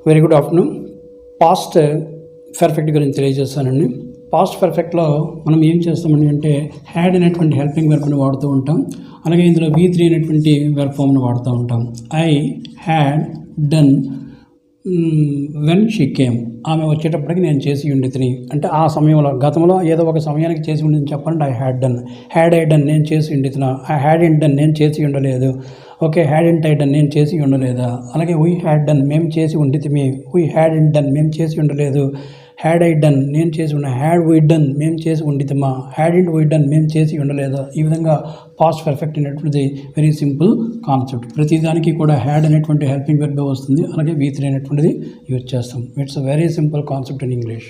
Very good afternoon. Past perfect గురించి తెలియజేస్తానండి. Past పర్ఫెక్ట్లో మనం ఏం చేస్తామండి అంటే హ్యాడ్ అనేటువంటి హెల్పింగ్ వెర్బ్ని వాడుతూ ఉంటాం. అలాగే ఇందులో V3 అనేటువంటి వెర్బ్ ఫామ్ని వాడుతూ ఉంటాం. I had done when she came. ఆమె వచ్చేటప్పటికి నేను చేసి ఉండితిని అంటే ఆ సమయంలో గతంలో ఏదో ఒక సమయానికి చేసి ఉండింది చెప్పండి. I had done. Had I done నేను చేసి ఉండితినా. ఐ హ్యాడ్ ఇంట్ డన్ నేను చేసి ఉండలేదు. ఓకే, హ్యాడ్ ఇంట్ ఐ డన్ నేను చేసి ఉండలేదా. అలాగే వీ హ్యాడ్ డన్ మేము చేసి ఉండితిమి. వీ హ్యాడ్ ఇంట్ డన్ మేము చేసి ఉండలేదు. హ్యాడ్ ఐ డన్ నేను చేసి ఉన్న. హ్యాడ్ వీ డన్ మేము చేసి ఉండితిమా. హ్యాడ్ ఇంట్ వీ డన్ మేము చేసి ఉండలేదా. ఈ విధంగా పాస్ట్ పర్ఫెక్ట్ అనేటువంటిది వెరీ సింపుల్ కాన్సెప్ట్. ప్రతిదానికి కూడా హ్యాడ్ అనేటువంటి హెల్పింగ్ వెర్బ్ వస్తుంది. అలాగే V3 అనేటువంటిది యూజ్ చేస్తాం. It's a very simple concept in English.